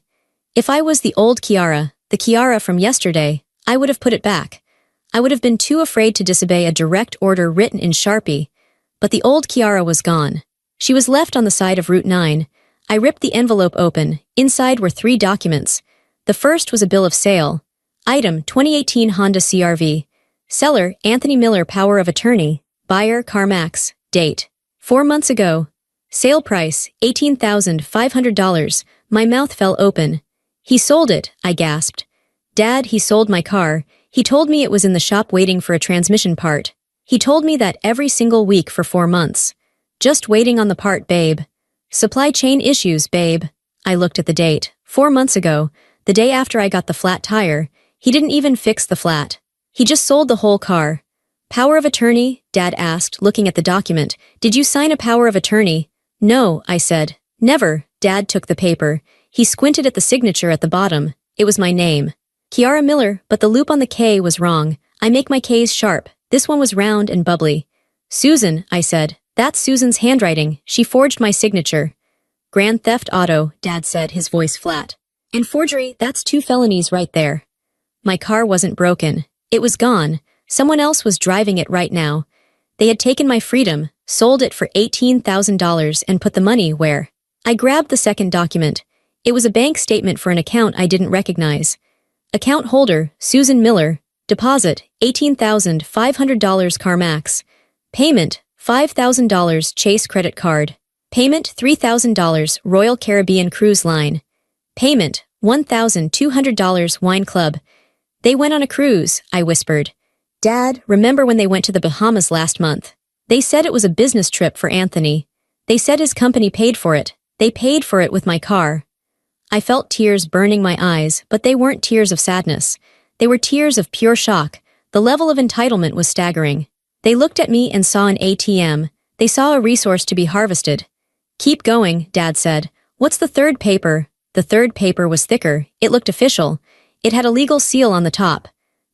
If I was the old Kiara, the Kiara from yesterday, I would have put it back. I would have been too afraid to disobey a direct order written in Sharpie. But the old Kiara was gone. She was left on the side of Route 9. I ripped the envelope open. Inside were 3 documents. The first was a bill of sale. Item 2018 Honda CR-V. Seller Anthony Miller, power of attorney. Buyer CarMax. Date 4 months ago. Sale price $18,500. My mouth fell open. He sold it, I gasped. Dad, he sold my car. He told me it was in the shop waiting for a transmission part. He told me that every single week for 4 months. Just waiting on the part, babe. Supply chain issues, babe. I looked at the date. 4 months ago, the day after I got the flat tire. He didn't even fix the flat. He just sold the whole car. Power of attorney? Dad asked, looking at the document. Did you sign a power of attorney? No, I said. Never. Dad took the paper. He squinted at the signature at the bottom. It was my name. Kiara Miller, but the loop on the K was wrong. I make my K's sharp. This one was round and bubbly. Susan, I said. That's Susan's handwriting. She forged my signature. Grand theft auto, Dad said, his voice flat. And forgery, that's 2 felonies right there. My car wasn't broken. It was gone. Someone else was driving it right now. They had taken my freedom, sold it for $18,000 and put the money where? I grabbed the second document. It was a bank statement for an account I didn't recognize. Account holder, Susan Miller. Deposit, $18,500 CarMax. Payment, $5,000 Chase credit card. Payment, $3,000 Royal Caribbean Cruise Line. Payment, $1,200 Wine Club. They went on a cruise, I whispered. Dad, remember when they went to the Bahamas last month? They said it was a business trip for Anthony. They said his company paid for it. They paid for it with my car. I felt tears burning my eyes, but they weren't tears of sadness. They were tears of pure shock. The level of entitlement was staggering. They looked at me and saw an ATM. They saw a resource to be harvested. Keep going, Dad said. What's the third paper? The third paper was thicker. It looked official. It had a legal seal on the top.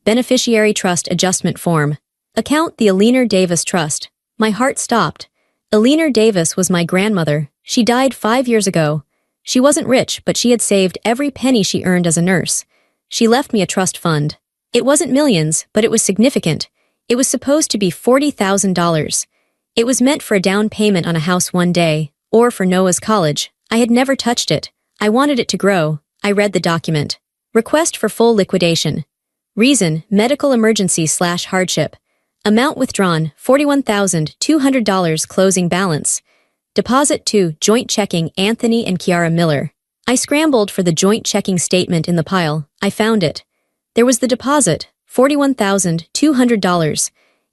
Beneficiary Trust Adjustment Form. Account the Eleanor Davis Trust. My heart stopped. Eleanor Davis was my grandmother. She died 5 years ago. She wasn't rich, but she had saved every penny she earned as a nurse. She left me a trust fund. It wasn't millions, but it was significant. It was supposed to be $40,000. It was meant for a down payment on a house one day, or for Noah's college. I had never touched it. I wanted it to grow. I read the document. Request for full liquidation. Reason, medical emergency/hardship. Amount withdrawn, $41,200 closing balance. Deposit to joint checking Anthony and Kiara Miller. I scrambled for the joint checking statement in the pile. I found it. There was the deposit, $41,200,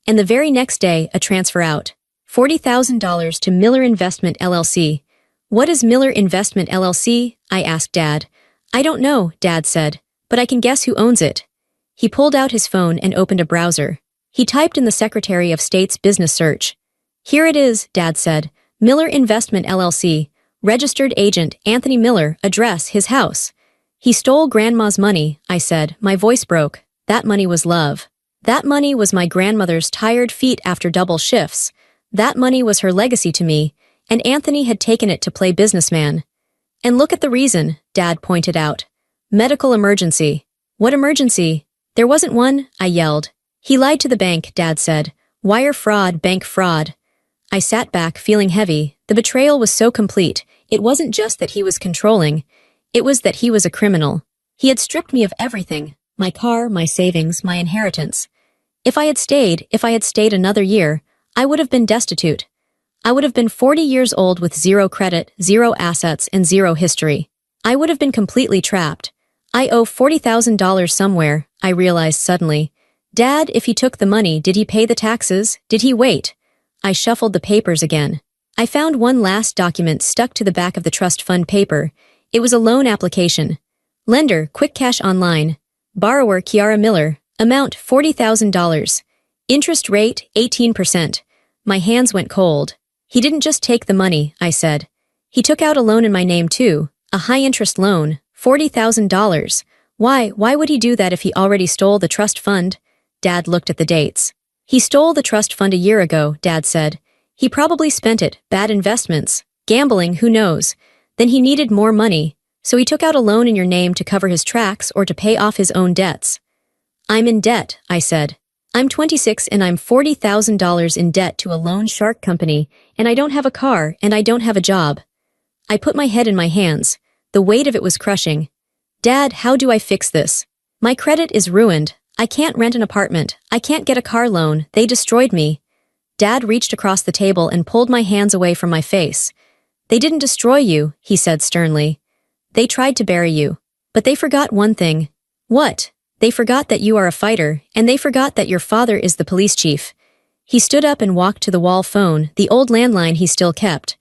and the very next day a transfer out. $40,000 to Miller Investment LLC. What is Miller Investment LLC? I asked Dad. I don't know, Dad said, but I can guess who owns it. He pulled out his phone and opened a browser. He typed in the Secretary of State's business search. Here it is, Dad said. Miller Investment LLC. Registered agent Anthony Miller, address his house. He stole Grandma's money, I said. My voice broke. That money was love. That money was my grandmother's tired feet after double shifts. That money was her legacy to me, and Anthony had taken it to play businessman. And look at the reason, Dad pointed out. Medical emergency. What emergency? There wasn't one, I yelled. He lied to the bank, Dad said. Wire fraud, bank fraud. I sat back, feeling heavy. The betrayal was so complete. It wasn't just that he was controlling. It was that he was a criminal. He had stripped me of everything. My car, my savings, my inheritance. If I had stayed another year, I would have been destitute. I would have been 40 years old with zero credit, zero assets, and zero history. I would have been completely trapped. I owe $40,000 somewhere, I realized suddenly. Dad, if he took the money, did he pay the taxes? Did he wait? I shuffled the papers again. I found one last document stuck to the back of the trust fund paper. It was a loan application. Lender, Quick Cash Online. Borrower, Kiara Miller. Amount, $40,000. Interest rate, 18%. My hands went cold. He didn't just take the money, I said. He took out a loan in my name too. A high-interest loan, $40,000. Why would he do that if he already stole the trust fund? Dad looked at the dates. He stole the trust fund a year ago, Dad said. He probably spent it, bad investments, gambling, who knows. Then he needed more money, so he took out a loan in your name to cover his tracks or to pay off his own debts. I'm in debt, I said. I'm 26 and I'm $40,000 in debt to a loan shark company, and I don't have a car and I don't have a job. I put my head in my hands. The weight of it was crushing. Dad, how do I fix this? My credit is ruined. I can't rent an apartment. I can't get a car loan. They destroyed me. Dad reached across the table and pulled my hands away from my face. They didn't destroy you, he said sternly. They tried to bury you. But they forgot one thing. What? They forgot that you are a fighter, and they forgot that your father is the police chief. He stood up and walked to the wall phone, the old landline he still kept.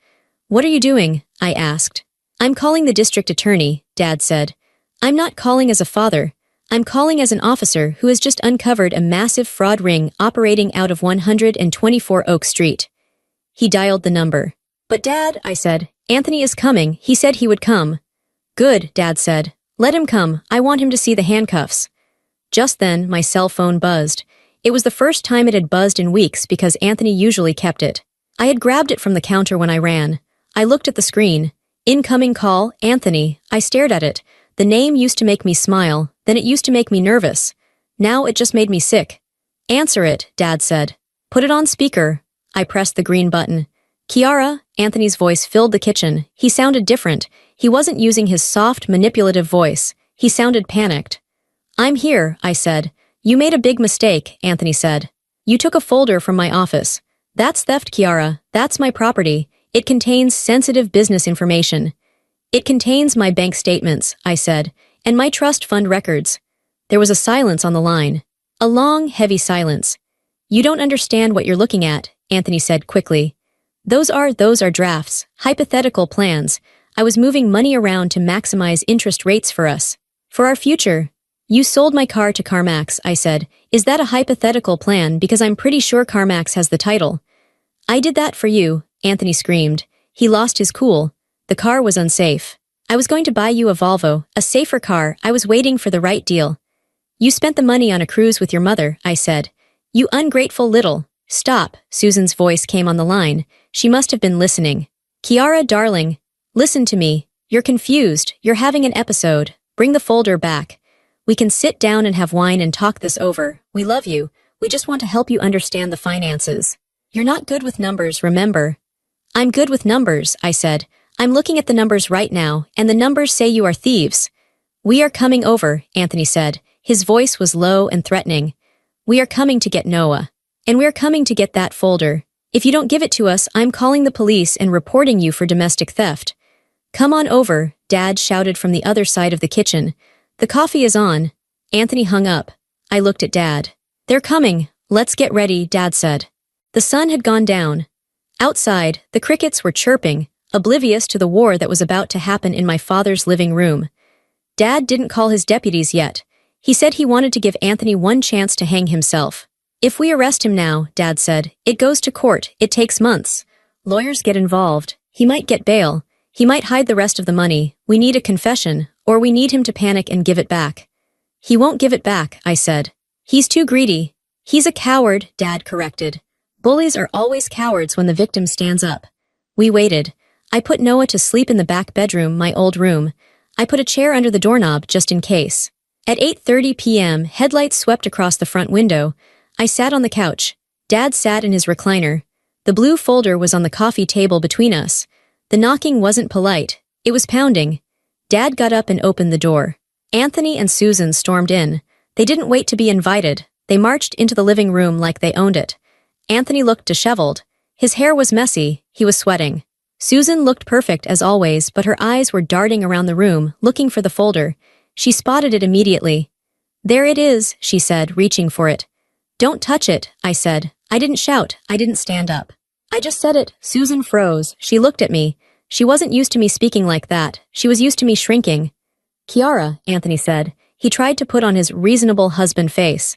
What are you doing? I asked. I'm calling the district attorney, Dad said. I'm not calling as a father. I'm calling as an officer who has just uncovered a massive fraud ring operating out of 124 Oak Street. He dialed the number. But Dad, I said, Anthony is coming. He said he would come. Good, Dad said. Let him come. I want him to see the handcuffs. Just then, my cell phone buzzed. It was the first time it had buzzed in weeks because Anthony usually kept it. I had grabbed it from the counter when I ran. I looked at the screen. Incoming call, Anthony. I stared at it. The name used to make me smile, then it used to make me nervous. Now it just made me sick. Answer it, Dad said. Put it on speaker. I pressed the green button. Kiara, Anthony's voice filled the kitchen. He sounded different. He wasn't using his soft, manipulative voice. He sounded panicked. I'm here, I said. You made a big mistake, Anthony said. You took a folder from my office. That's theft, Kiara. That's my property. It contains sensitive business information. It contains my bank statements, I said, and my trust fund records. There was a silence on the line. A long, heavy silence. You don't understand what you're looking at, Anthony said quickly. Those are drafts, hypothetical plans. I was moving money around to maximize interest rates for us. For our future. You sold my car to CarMax, I said. Is that a hypothetical plan? Because I'm pretty sure CarMax has the title. I did that for you, Anthony screamed. He lost his cool. The car was unsafe. I was going to buy you a Volvo, a safer car. I was waiting for the right deal. You spent the money on a cruise with your mother, I said. You ungrateful little. Stop, Susan's voice came on the line. She must have been listening. Kiara, darling. Listen to me. You're confused. You're having an episode. Bring the folder back. We can sit down and have wine and talk this over. We love you. We just want to help you understand the finances. You're not good with numbers, remember? I'm good with numbers, I said. I'm looking at the numbers right now, and the numbers say you are thieves. We are coming over, Anthony said. His voice was low and threatening. We are coming to get Noah. And we're coming to get that folder. If you don't give it to us, I'm calling the police and reporting you for domestic theft. Come on over, Dad shouted from the other side of the kitchen. The coffee is on. Anthony hung up. I looked at Dad. They're coming. Let's get ready, Dad said. The sun had gone down. Outside, the crickets were chirping, oblivious to the war that was about to happen in my father's living room. Dad didn't call his deputies yet. He said he wanted to give Anthony one chance to hang himself. If we arrest him now, Dad said, it goes to court. It takes months. Lawyers get involved. He might get bail. He might hide the rest of the money. We need a confession, or we need him to panic and give it back. He won't give it back, I said. He's too greedy. He's a coward, Dad corrected. Bullies are always cowards when the victim stands up. We waited. I put Noah to sleep in the back bedroom, my old room. I put a chair under the doorknob just in case. At 8:30 p.m., headlights swept across the front window. I sat on the couch. Dad sat in his recliner. The blue folder was on the coffee table between us. The knocking wasn't polite. It was pounding. Dad got up and opened the door. Anthony and Susan stormed in. They didn't wait to be invited. They marched into the living room like they owned it. Anthony looked disheveled. His hair was messy. He was sweating. Susan looked perfect as always, but her eyes were darting around the room, looking for the folder. She spotted it immediately. There it is, she said, reaching for it. Don't touch it, I said. I didn't shout. I didn't stand up. I just said it. Susan froze. She looked at me. She wasn't used to me speaking like that. She was used to me shrinking. Kiara, Anthony said. He tried to put on his reasonable husband face.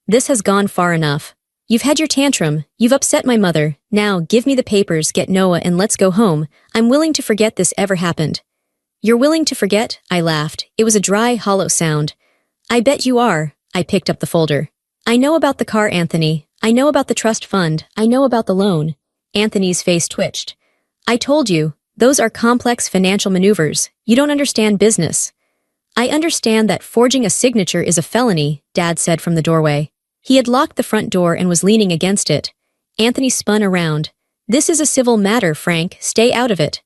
This has gone far enough. You've had your tantrum. You've upset my mother. Now, give me the papers, get Noah, and let's go home. I'm willing to forget this ever happened. You're willing to forget? I laughed. It was a dry, hollow sound. I bet you are. I picked up the folder. I know about the car, Anthony. I know about the trust fund. I know about the loan. Anthony's face twitched. I told you, those are complex financial maneuvers. You don't understand business. I understand that forging a signature is a felony, Dad said from the doorway. He had locked the front door and was leaning against it. Anthony spun around. This is a civil matter, Frank. Stay out of it.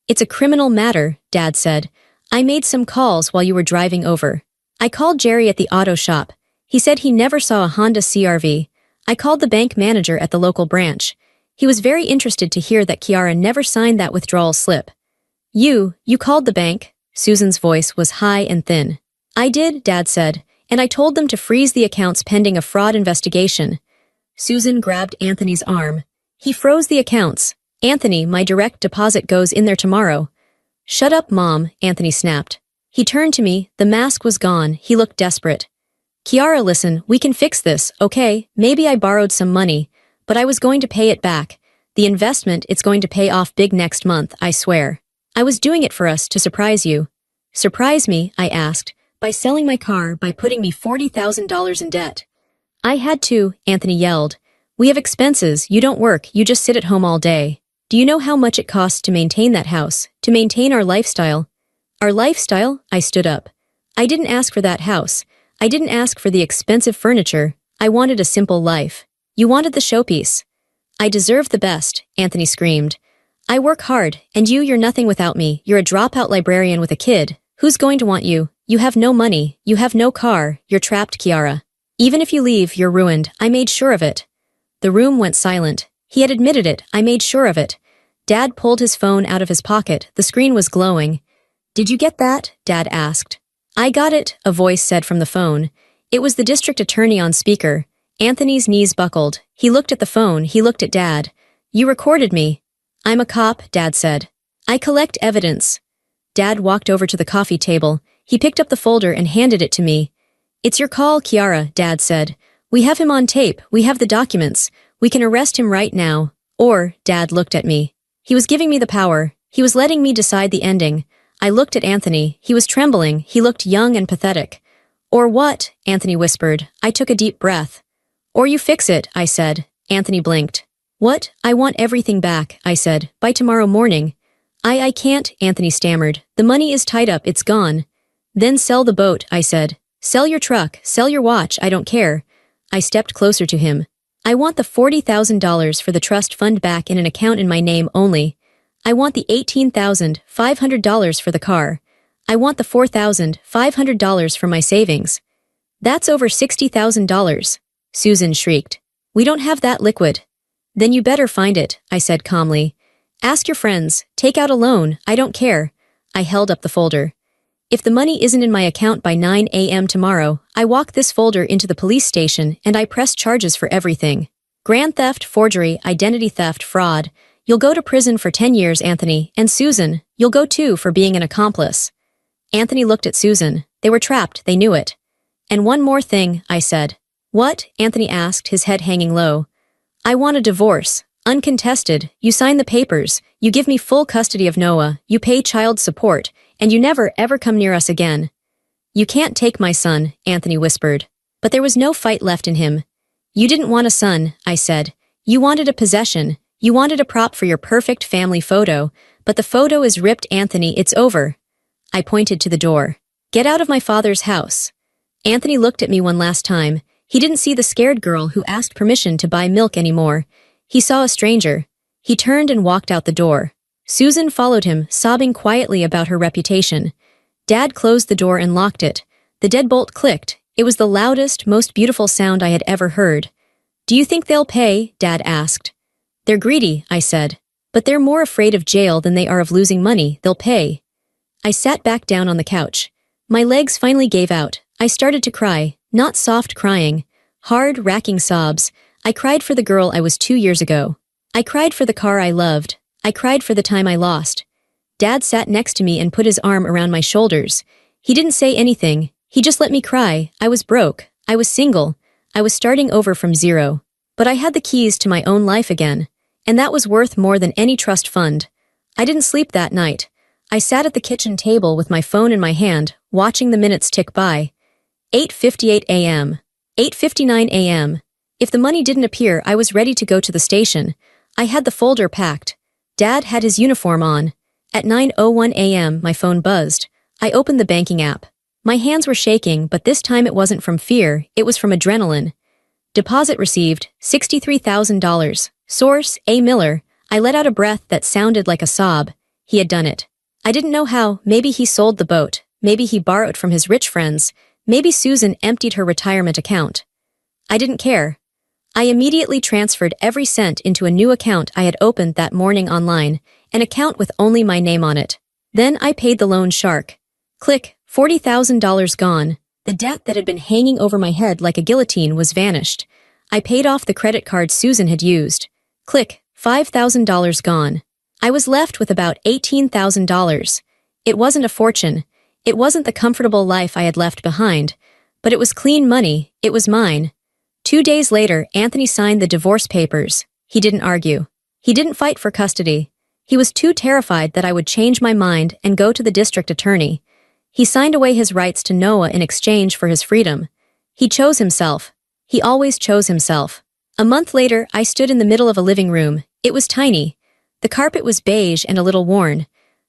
It's a criminal matter, Dad said. I made some calls while you were driving over. I called Jerry at the auto shop. He said he never saw a Honda CR-V. I called the bank manager at the local branch. He was very interested to hear that Kiara never signed that withdrawal slip. You called the bank? Susan's voice was high and thin. I did, Dad said, and I told them to freeze the accounts pending a fraud investigation. Susan grabbed Anthony's arm. He froze the accounts. Anthony, my direct deposit goes in there tomorrow. Shut up, Mom, Anthony snapped. He turned to me. The mask was gone. He looked desperate. Kiara, listen, we can fix this, okay? Maybe I borrowed some money, but I was going to pay it back. The investment, it's going to pay off big next month, I swear. I was doing it for us to surprise you. Surprise me, I asked, by selling my car, by putting me $40,000 in debt. I had to, Anthony yelled. We have expenses, you don't work, you just sit at home all day. Do you know how much it costs to maintain that house, to maintain our lifestyle? Our lifestyle? I stood up. I didn't ask for that house. I didn't ask for the expensive furniture. I wanted a simple life. You wanted the showpiece. I deserve the best, Anthony screamed. I work hard, and you're nothing without me. You're a dropout librarian with a kid. Who's going to want you? You have no money. You have no car. You're trapped, Kiara. Even if you leave, you're ruined. I made sure of it. The room went silent. He had admitted it. I made sure of it. Dad pulled his phone out of his pocket. The screen was glowing. Did you get that? Dad asked. I got it, a voice said from the phone. It was the district attorney on speaker. Anthony's knees buckled. He looked at the phone. He looked at Dad. You recorded me. I'm a cop, Dad said. I collect evidence. Dad walked over to the coffee table. He picked up the folder and handed it to me. It's your call, Kiara, Dad said. We have him on tape. We have the documents. We can arrest him right now. Or, Dad looked at me. He was giving me the power. He was letting me decide the ending. I looked at Anthony. He was trembling. He looked young and pathetic. Or what? Anthony whispered. I took a deep breath. Or you fix it, I said. Anthony blinked. What? I want everything back, I said, by tomorrow morning. I can't, Anthony stammered. The money is tied up, it's gone. Then sell the boat, I said. Sell your truck, sell your watch, I don't care. I stepped closer to him. I want the $40,000 for the trust fund back in an account in my name only. I want the $18,500 for the car. I want the $4,500 for my savings. That's over $60,000. Susan shrieked. We don't have that liquid. Then you better find it, I said calmly. Ask your friends, take out a loan, I don't care. I held up the folder. If the money isn't in my account by 9 a.m. tomorrow, I walk this folder into the police station and I press charges for everything. Grand theft, forgery, identity theft, fraud. You'll go to prison for 10 years, Anthony, and Susan, you'll go too for being an accomplice. Anthony looked at Susan. They were trapped, they knew it. And one more thing, I said. What? Anthony asked, his head hanging low. I want a divorce. Uncontested. You sign the papers. You give me full custody of Noah. You pay child support. And you never ever come near us again. You can't take my son, Anthony whispered. But there was no fight left in him. You didn't want a son, I said. You wanted a possession. You wanted a prop for your perfect family photo. But the photo is ripped, Anthony, it's over. I pointed to the door. Get out of my father's house. Anthony looked at me one last time. He didn't see the scared girl who asked permission to buy milk anymore. He saw a stranger. He turned and walked out the door. Susan followed him, sobbing quietly about her reputation. Dad closed the door and locked it. The deadbolt clicked. It was the loudest, most beautiful sound I had ever heard. Do you think they'll pay? Dad asked. They're greedy, I said. But they're more afraid of jail than they are of losing money. They'll pay. I sat back down on the couch. My legs finally gave out. I started to cry, not soft crying. Hard, racking sobs. I cried for the girl I was 2 years ago. I cried for the car I loved. I cried for the time I lost. Dad sat next to me and put his arm around my shoulders. He didn't say anything. He just let me cry. I was broke. I was single. I was starting over from zero. But I had the keys to my own life again. And that was worth more than any trust fund. I didn't sleep that night. I sat at the kitchen table with my phone in my hand, watching the minutes tick by. 8:58 a.m. 8:59 a.m. If the money didn't appear, I was ready to go to the station. I had the folder packed. Dad had his uniform on. At 9:01 a.m., my phone buzzed. I opened the banking app. My hands were shaking, but this time it wasn't from fear, it was from adrenaline. Deposit received, $63,000. Source, A. Miller. I let out a breath that sounded like a sob. He had done it. I didn't know how. Maybe he sold the boat. Maybe he borrowed from his rich friends. Maybe Susan emptied her retirement account. I didn't care. I immediately transferred every cent into a new account I had opened that morning online, an account with only my name on it. Then I paid the loan shark. Click, $40,000 gone. The debt that had been hanging over my head like a guillotine was vanished. I paid off the credit card Susan had used. Click, $5,000 gone. I was left with about $18,000. It wasn't a fortune. It wasn't the comfortable life I had left behind. But it was clean money. It was mine. 2 days later, Anthony signed the divorce papers. He didn't argue. He didn't fight for custody. He was too terrified that I would change my mind and go to the district attorney. He signed away his rights to Noah in exchange for his freedom. He chose himself. He always chose himself. A month later, I stood in the middle of a living room. It was tiny. The carpet was beige and a little worn.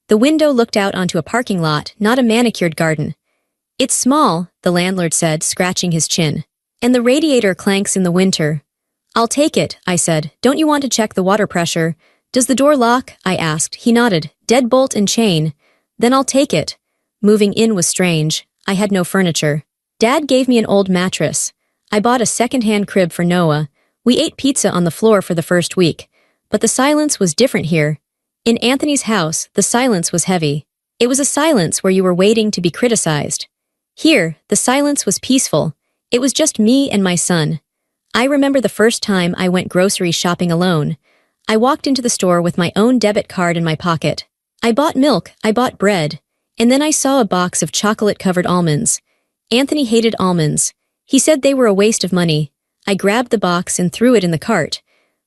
The window looked out onto a parking lot, not a manicured garden. It's small, the landlord said, scratching his chin. And the radiator clanks in the winter. I'll take it, I said. Don't you want to check the water pressure? Does the door lock? I asked. He nodded. Deadbolt and chain. Then I'll take it. Moving in was strange. I had no furniture. Dad gave me an old mattress. I bought a second-hand crib for Noah. We ate pizza on the floor for the first week. But the silence was different here. In Anthony's house, the silence was heavy. It was a silence where you were waiting to be criticized. Here, the silence was peaceful. It was just me and my son. I remember the first time I went grocery shopping alone. I walked into the store with my own debit card in my pocket. I bought milk, I bought bread, and then I saw a box of chocolate-covered almonds. Anthony hated almonds. He said they were a waste of money. I grabbed the box and threw it in the cart.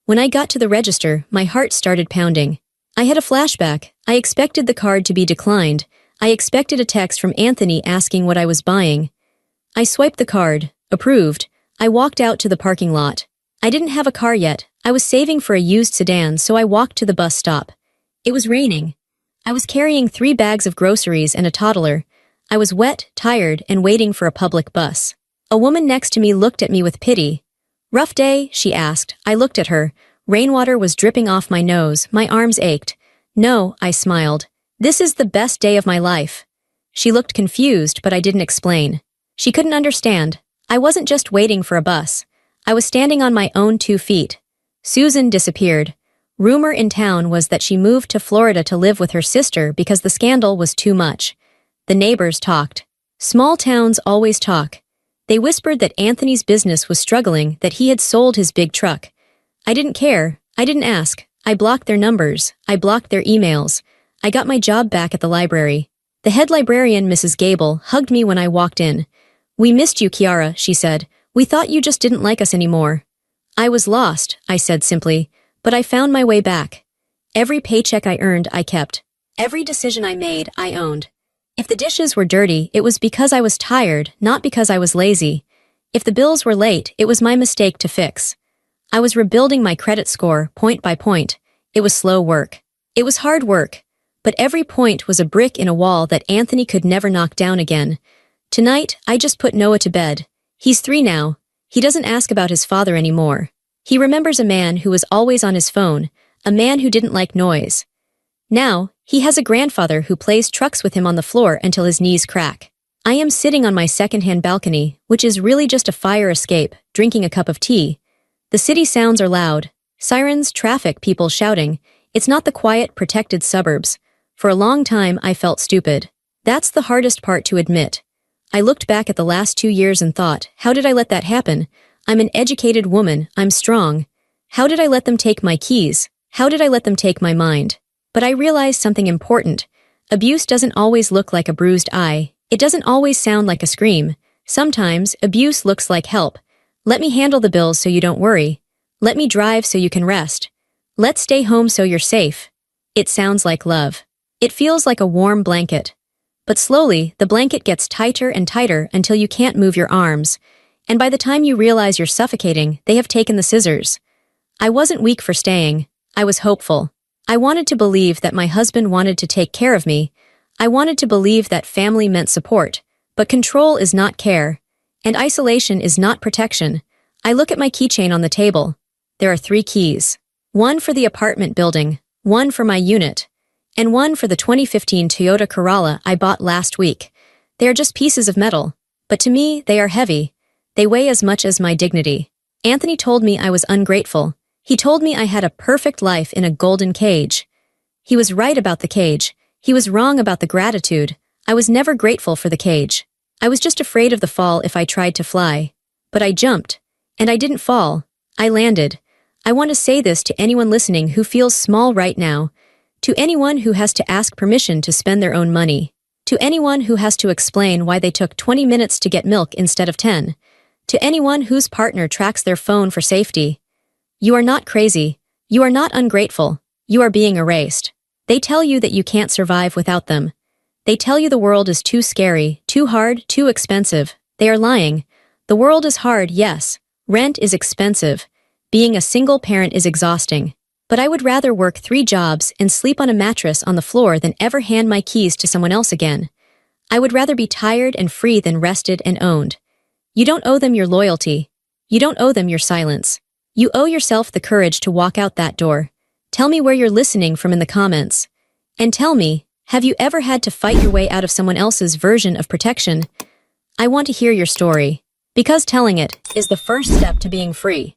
When I got to the register, my heart started pounding. I had a flashback. I expected the card to be declined. I expected a text from Anthony asking what I was buying. I swiped the card. Approved. I walked out to the parking lot. I didn't have a car yet. I was saving for a used sedan, so I walked to the bus stop. It was raining. I was carrying 3 bags of groceries and a toddler. I was wet, tired, and waiting for a public bus. A woman next to me looked at me with pity. Rough day? She asked. I looked at her. Rainwater was dripping off my nose. My arms ached. No, I smiled. This is the best day of my life. She looked confused, but I didn't explain. She couldn't understand. I wasn't just waiting for a bus. I was standing on my own 2 feet. Susan disappeared. Rumor in town was that she moved to Florida to live with her sister because the scandal was too much. The neighbors talked. Small towns always talk. They whispered that Anthony's business was struggling, that he had sold his big truck. I didn't care. I didn't ask. I blocked their numbers. I blocked their emails. I got my job back at the library. The head librarian, Mrs. Gable, hugged me when I walked in. "We missed you, Kiara," she said. "We thought you just didn't like us anymore." "I was lost," I said simply, "but I found my way back." Every paycheck I earned, I kept. Every decision I made, I owned. If the dishes were dirty, it was because I was tired, not because I was lazy. If the bills were late, it was my mistake to fix. I was rebuilding my credit score, point by point. It was slow work. It was hard work. But every point was a brick in a wall that Anthony could never knock down again. Tonight, I just put Noah to bed. He's 3 now. He doesn't ask about his father anymore. He remembers a man who was always on his phone, a man who didn't like noise. Now, he has a grandfather who plays trucks with him on the floor until his knees crack. I am sitting on my second-hand balcony, which is really just a fire escape, drinking a cup of tea. The city sounds are loud. Sirens, traffic, people shouting. It's not the quiet, protected suburbs. For a long time, I felt stupid. That's the hardest part to admit. I looked back at the last 2 years and thought, how did I let that happen? I'm an educated woman, I'm strong. How did I let them take my keys? How did I let them take my mind? But I realized something important. Abuse doesn't always look like a bruised eye. It doesn't always sound like a scream. Sometimes, abuse looks like help. Let me handle the bills so you don't worry. Let me drive so you can rest. Let's stay home so you're safe. It sounds like love. It feels like a warm blanket. But slowly, the blanket gets tighter and tighter until you can't move your arms. And by the time you realize you're suffocating, they have taken the scissors. I wasn't weak for staying. I was hopeful. I wanted to believe that my husband wanted to take care of me. I wanted to believe that family meant support. But control is not care. And isolation is not protection. I look at my keychain on the table. There are 3 keys. One for the apartment building, one for my unit, and one for the 2015 Toyota Corolla I bought last week. They are just pieces of metal. But to me, they are heavy. They weigh as much as my dignity. Anthony told me I was ungrateful. He told me I had a perfect life in a golden cage. He was right about the cage. He was wrong about the gratitude. I was never grateful for the cage. I was just afraid of the fall if I tried to fly. But I jumped. And I didn't fall. I landed. I want to say this to anyone listening who feels small right now. To anyone who has to ask permission to spend their own money. To anyone who has to explain why they took 20 minutes to get milk instead of 10. To anyone whose partner tracks their phone for safety. You are not crazy. You are not ungrateful. You are being erased. They tell you that you can't survive without them. They tell you the world is too scary, too hard, too expensive. They are lying. The world is hard, yes. Rent is expensive. Being a single parent is exhausting. But I would rather work 3 jobs and sleep on a mattress on the floor than ever hand my keys to someone else again. I would rather be tired and free than rested and owned. You don't owe them your loyalty. You don't owe them your silence. You owe yourself the courage to walk out that door. Tell me where you're listening from in the comments. And tell me, have you ever had to fight your way out of someone else's version of protection? I want to hear your story. Because telling it is the first step to being free.